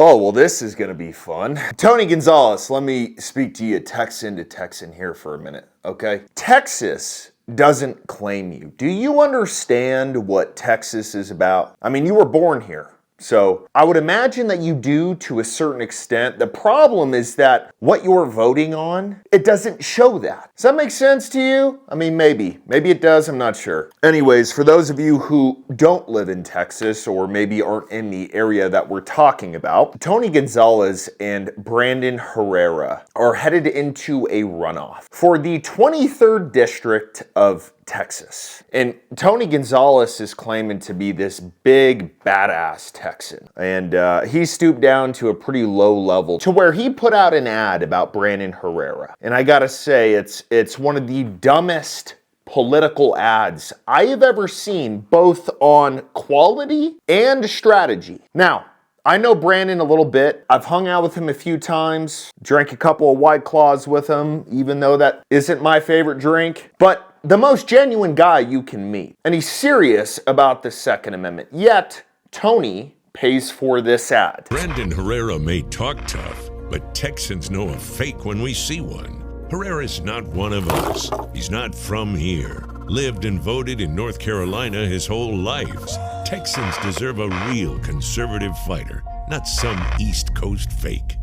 Oh, well, this is going to be fun. Tony Gonzales, let me speak to you Texan to Texan here for a minute, okay? Texas doesn't claim you. Do you understand what Texas is about? I mean, you were born here. So I would imagine that you do to a certain extent. The problem is that what you're voting on, it doesn't show that. Does that make sense to you? I mean, maybe. Maybe it does, I'm not sure. Anyways, for those of you who don't live in Texas or maybe aren't in the area that we're talking about, Tony Gonzales and Brandon Herrera are headed into a runoff for the 23rd district of Texas. And Tony Gonzales is claiming to be this big, badass Texan. And he stooped down to a pretty low level to where he put out an ad about Brandon Herrera. And I gotta say, it's one of the dumbest political ads I have ever seen, both on quality and strategy. Now, I know Brandon a little bit. I've hung out with him a few times, drank a couple of White Claws with him, even though that isn't my favorite drink. But the most genuine guy you can meet. And he's serious about the Second Amendment. Yet, Tony pays for this ad. Brandon Herrera may talk tough, but Texans know a fake when we see one. Herrera's not one of us. He's not from here. Lived and voted in North Carolina his whole life. Texans deserve a real conservative fighter, not some East Coast fake.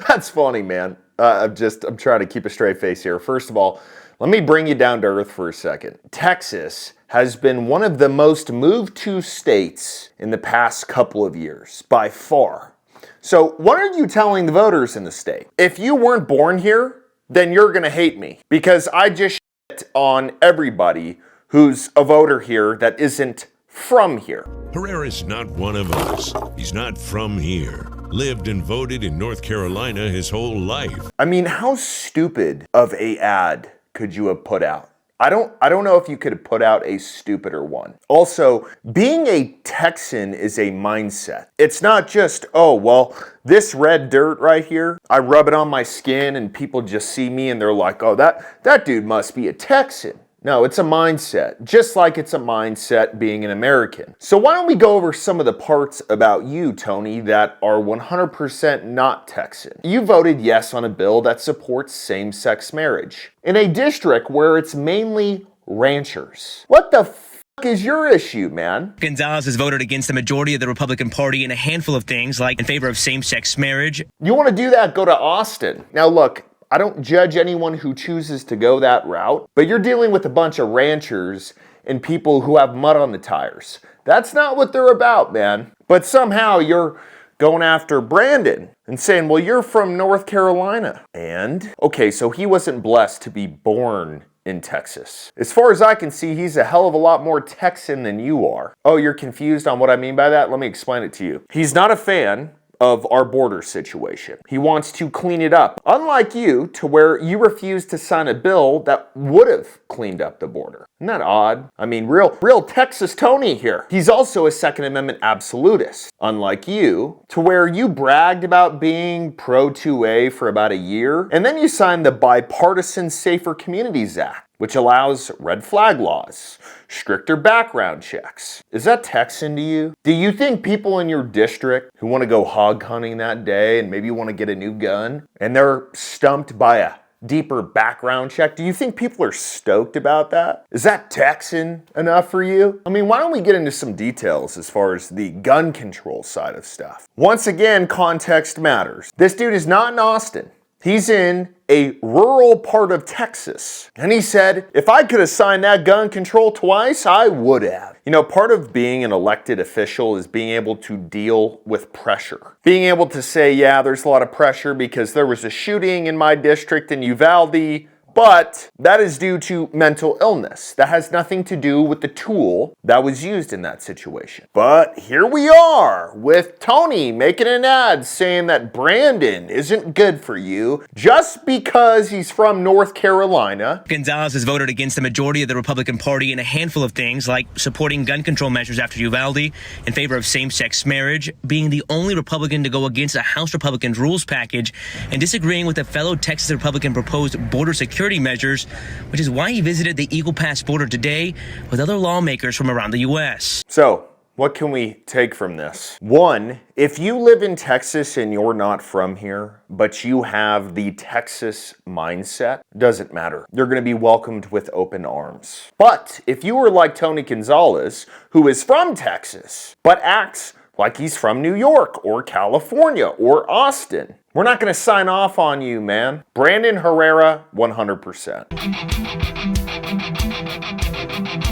That's funny, man. I'm trying to keep a straight face here. First of all, let me bring you down to earth for a second. Texas has been one of the most moved to states in the past couple of years, by far. So what are you telling the voters in the state? If you weren't born here, then you're gonna hate me because I just shit on everybody who's a voter here that isn't from here. Herrera's not one of us. He's not from here. Lived and voted in North Carolina his whole life. I mean, how stupid of a ad could you have put out? I don't know if you could have put out a stupider one. Also, being a Texan is a mindset. It's not just, oh, well, this red dirt right here, I rub it on my skin and people just see me and they're like, oh, that dude must be a Texan. No, it's a mindset, just like it's a mindset being an American. So why don't we go over some of the parts about you, Tony, that are 100% not Texan? You voted yes on a bill that supports same-sex marriage in a district where it's mainly ranchers. What the f*** is your issue, man? Gonzales has voted against the majority of the Republican Party in a handful of things, like in favor of same-sex marriage. You want to do that, go to Austin. Now look, I don't judge anyone who chooses to go that route, but you're dealing with a bunch of ranchers and people who have mud on the tires. That's not what they're about, man. But somehow you're going after Brandon and saying, well, you're from North Carolina. And, okay, so he wasn't blessed to be born in Texas. As far as I can see, he's a hell of a lot more Texan than you are. Oh, you're confused on what I mean by that? Let me explain it to you. He's not a fan of our border situation. He wants to clean it up. Unlike you, to where you refused to sign a bill that would have cleaned up the border. Isn't that odd? I mean, real Texas Tony here. He's also a Second Amendment absolutist. Unlike you, to where you bragged about being pro-2A for about a year, and then you signed the Bipartisan Safer Communities Act, which allows red flag laws, stricter background checks. Is that Texan to you? Do you think people in your district who want to go hog hunting that day and maybe want to get a new gun and they're stumped by a deeper background check, do you think people are stoked about that? Is that Texan enough for you? I mean, why don't we get into some details as far as the gun control side of stuff? Once again, context matters. This dude is not in Austin. He's in a rural part of Texas. And he said, if I could have signed that gun control twice, I would have. You know, part of being an elected official is being able to deal with pressure. Being able to say, yeah, there's a lot of pressure because there was a shooting in my district in Uvalde, but that is due to mental illness. That has nothing to do with the tool that was used in that situation. But here we are with Tony making an ad saying that Brandon isn't good for you just because he's from North Carolina. Gonzales has voted against the majority of the Republican Party in a handful of things, like supporting gun control measures after Uvalde, in favor of same-sex marriage, being the only Republican to go against a House Republican rules package, and disagreeing with a fellow Texas Republican proposed border security measures, which is why he visited the Eagle Pass border today with other lawmakers from around the U.S. So, What can we take from this? One, if you live in Texas and you're not from here, but you have the Texas mindset, doesn't matter. You're going to be welcomed with open arms. But if you were like Tony Gonzales, who is from Texas, but acts like he's from New York or California or Austin, we're not going to sign off on you, man. Brandon Herrera, 100%.